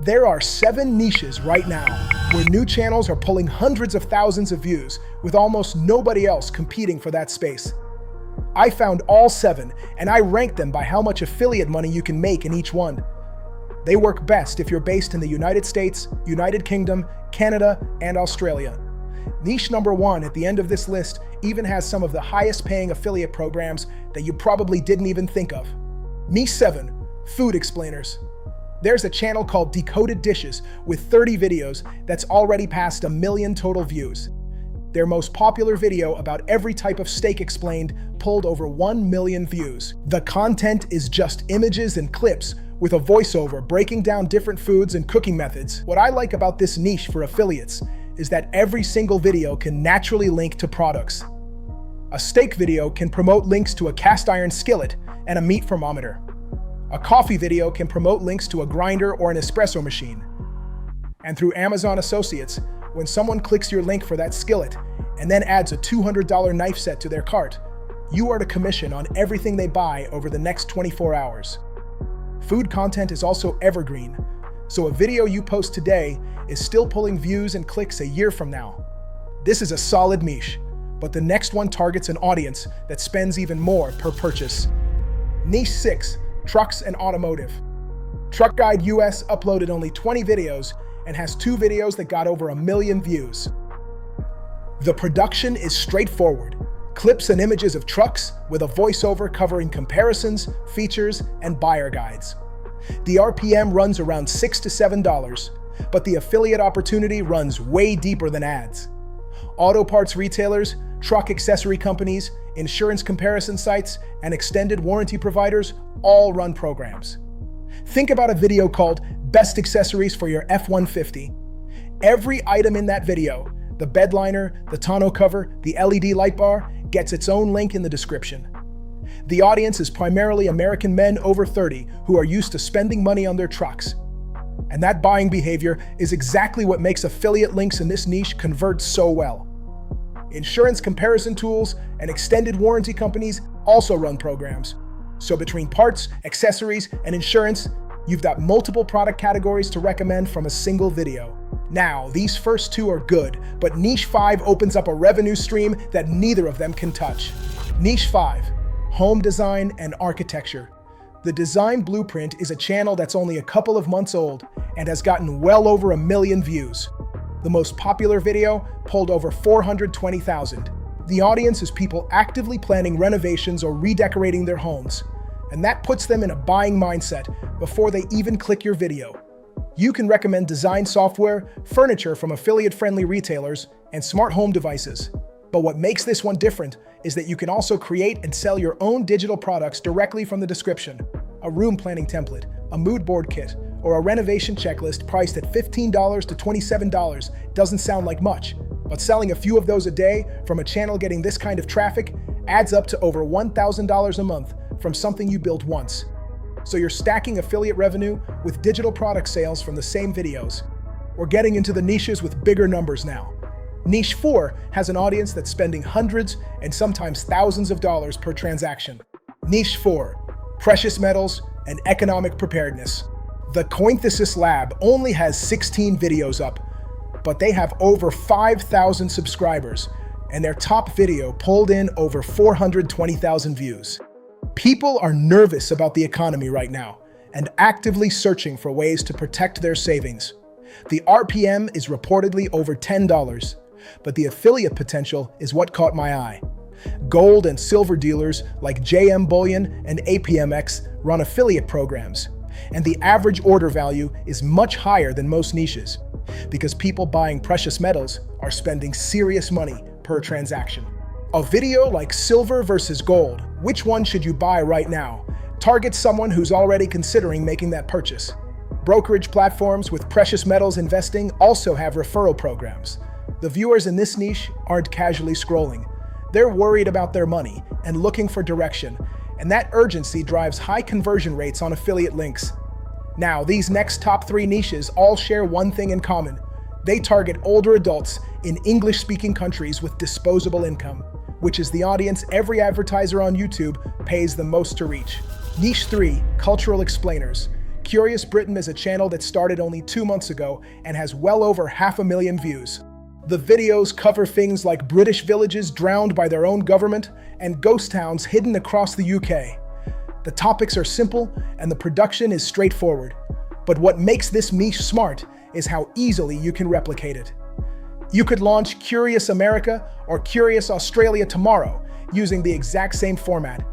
There are 7 niches right now where new channels are pulling hundreds of thousands of views with almost nobody else competing for that space. I found all 7 and I ranked them by how much affiliate money you can make in each one. They work best if you're based in the United States, United Kingdom, Canada, and Australia. Niche number 1 at the end of this list even has some of the highest paying affiliate programs that you probably didn't even think of. Niche 7, food explainers. There's a channel called Decoded Dishes with 30 videos that's already passed 1 million total views. Their most popular video about every type of steak explained pulled over 1 million views. The content is just images and clips with a voiceover breaking down different foods and cooking methods. What I like about this niche for affiliates is that every single video can naturally link to products. A steak video can promote links to a cast iron skillet and a meat thermometer. A coffee video can promote links to a grinder or an espresso machine. And through Amazon Associates, when someone clicks your link for that skillet and then adds a $200 knife set to their cart, you are to commission on everything they buy over the next 24 hours. Food content is also evergreen, so a video you post today is still pulling views and clicks a year from now. This is a solid niche, but the next one targets an audience that spends even more per purchase. Niche 6, trucks and automotive. Truck Guide US uploaded only 20 videos and has 2 videos that got over 1 million views. The production is straightforward. Clips and images of trucks with a voiceover covering comparisons, features, and buyer guides. The RPM runs around $6 to $7, but the affiliate opportunity runs way deeper than ads. Auto parts retailers, truck accessory companies, insurance comparison sites, and extended warranty providers all run programs. Think about a video called Best Accessories for Your F-150. Every item in that video, the bed liner, the tonneau cover, the LED light bar, gets its own link in the description. The audience is primarily American men over 30 who are used to spending money on their trucks. And that buying behavior is exactly what makes affiliate links in this niche convert so well. Insurance comparison tools and extended warranty companies also run programs. So between parts, accessories, and insurance, you've got multiple product categories to recommend from a single video. Now, these first 2 are good, but Niche 5 opens up a revenue stream that neither of them can touch. Niche 5, home design and architecture. The Design Blueprint is a channel that's only a couple of months old and has gotten well over 1 million views. The most popular video pulled over 420,000. The audience is people actively planning renovations or redecorating their homes, and that puts them in a buying mindset before they even click your video. You can recommend design software, furniture from affiliate-friendly retailers, and smart home devices. But what makes this one different is that you can also create and sell your own digital products directly from the description. A room planning template, a mood board kit, or a renovation checklist priced at $15 to $27 doesn't sound like much, but selling a few of those a day from a channel getting this kind of traffic adds up to over $1,000 a month from something you built once. So you're stacking affiliate revenue with digital product sales from the same videos. We're getting into the niches with bigger numbers now. Niche 4 has an audience that's spending hundreds and sometimes thousands of dollars per transaction. Niche 4, precious metals and economic preparedness. The Cointhesis Lab only has 16 videos up, but they have over 5,000 subscribers, and their top video pulled in over 420,000 views. People are nervous about the economy right now and actively searching for ways to protect their savings. The RPM is reportedly over $10, but the affiliate potential is what caught my eye. Gold and silver dealers like JM Bullion and APMX run affiliate programs, and the average order value is much higher than most niches because people buying precious metals are spending serious money per transaction. A video like Silver versus Gold, which one should you buy right now, targets someone who's already considering making that purchase. Brokerage platforms with precious metals investing also have referral programs. The viewers in this niche aren't casually scrolling. They're worried about their money and looking for direction, and that urgency drives high conversion rates on affiliate links. Now, these next top 3 niches all share one thing in common. They target older adults in English-speaking countries with disposable income, which is the audience every advertiser on YouTube pays the most to reach. Niche 3, cultural explainers. Curious Britain is a channel that started only 2 months ago and has well over 500,000 views. The videos cover things like British villages drowned by their own government and ghost towns hidden across the UK. The topics are simple and the production is straightforward. But what makes this niche smart is how easily you can replicate it. You could launch Curious America or Curious Australia tomorrow using the exact same format.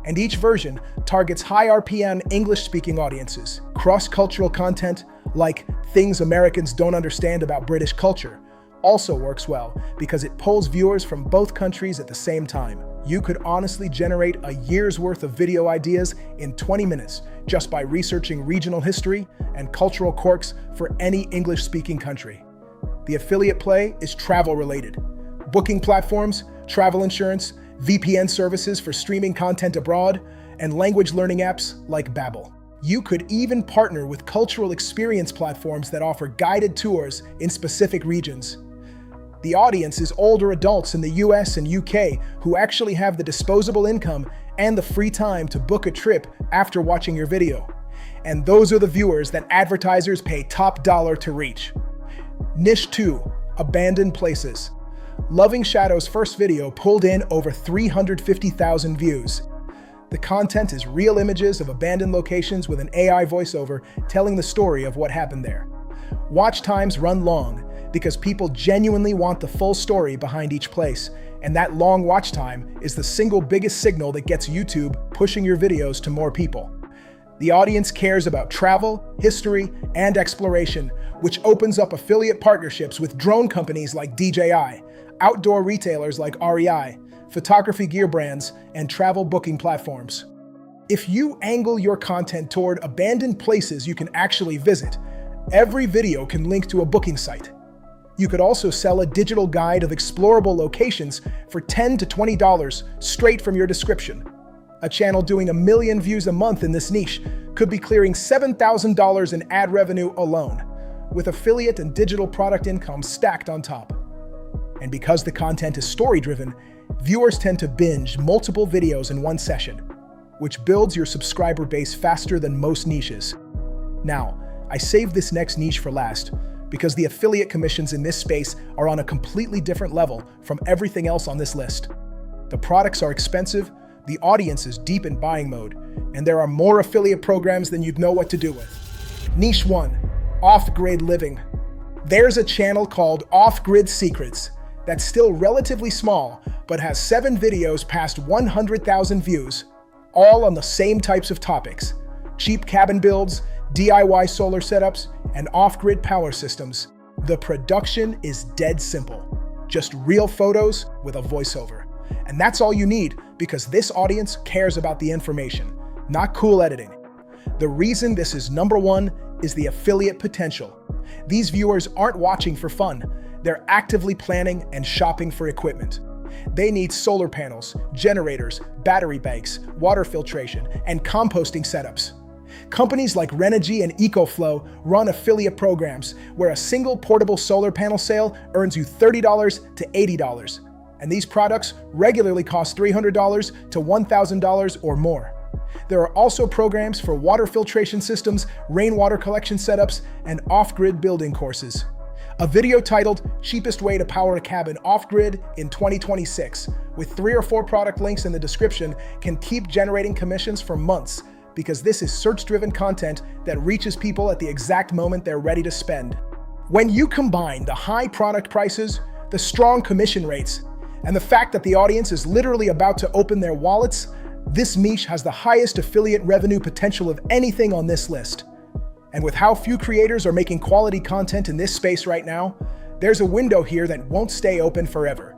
And each version targets high RPM English-speaking audiences. Cross-cultural content, like things Americans don't understand about British culture, also works well because it pulls viewers from both countries at the same time. You could honestly generate a year's worth of video ideas in 20 minutes just by researching regional history and cultural quirks for any English-speaking country. The affiliate play is travel-related. Booking platforms, travel insurance, VPN services for streaming content abroad, and language learning apps like Babbel. You could even partner with cultural experience platforms that offer guided tours in specific regions. The audience is older adults in the US and UK who actually have the disposable income and the free time to book a trip after watching your video. And those are the viewers that advertisers pay top dollar to reach. Niche 2, Abandoned Places. Loving Shadow's first video pulled in over 350,000 views. The content is real images of abandoned locations with an AI voiceover telling the story of what happened there. Watch times run long because people genuinely want the full story behind each place, and that long watch time is the single biggest signal that gets YouTube pushing your videos to more people. The audience cares about travel, history, and exploration, which opens up affiliate partnerships with drone companies like DJI, outdoor retailers like REI, photography gear brands, and travel booking platforms. If you angle your content toward abandoned places you can actually visit, every video can link to a booking site. You could also sell a digital guide of explorable locations for $10 to $20 straight from your description. A channel doing 1 million views a month in this niche could be clearing $7,000 in ad revenue alone, with affiliate and digital product income stacked on top. And because the content is story-driven, viewers tend to binge multiple videos in one session, which builds your subscriber base faster than most niches. Now, I saved this next niche for last because the affiliate commissions in this space are on a completely different level from everything else on this list. The products are expensive, the audience is deep in buying mode, and there are more affiliate programs than you'd know what to do with. Niche 1, Off-Grid Living. There's a channel called Off-Grid Secrets that's still relatively small, but has 7 videos past 100,000 views, all on the same types of topics: cheap cabin builds, DIY solar setups, and off-grid power systems. The production is dead simple. Just real photos with a voiceover. And that's all you need because this audience cares about the information, not cool editing. The reason this is number 1 is the affiliate potential. These viewers aren't watching for fun. They're actively planning and shopping for equipment. They need solar panels, generators, battery banks, water filtration, and composting setups. Companies like Renogy and EcoFlow run affiliate programs where a single portable solar panel sale earns you $30 to $80. And these products regularly cost $300 to $1,000 or more. There are also programs for water filtration systems, rainwater collection setups, and off-grid building courses. A video titled Cheapest Way to Power a Cabin Off-Grid in 2026, with 3 or 4 product links in the description, can keep generating commissions for months because this is search-driven content that reaches people at the exact moment they're ready to spend. When you combine the high product prices, the strong commission rates, and the fact that the audience is literally about to open their wallets, this niche has the highest affiliate revenue potential of anything on this list. And with how few creators are making quality content in this space right now, there's a window here that won't stay open forever.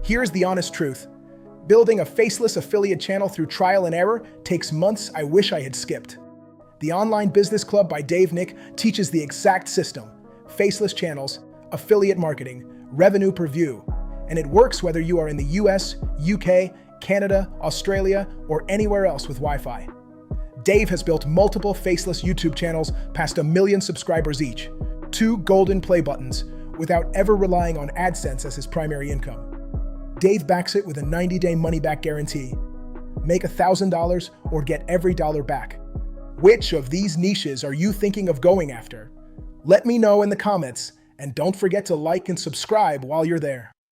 Here's the honest truth. Building a faceless affiliate channel through trial and error takes months I wish I had skipped. The Online Business Club by Dave Nick teaches the exact system: faceless channels, affiliate marketing, revenue per view. And it works whether you are in the US, UK, Canada, Australia, or anywhere else with Wi-Fi. Dave has built multiple faceless YouTube channels past 1 million subscribers each, 2 golden play buttons, without ever relying on AdSense as his primary income. Dave backs it with a 90-day money-back guarantee. Make $1,000 or get every dollar back. Which of these niches are you thinking of going after? Let me know in the comments, and don't forget to like and subscribe while you're there.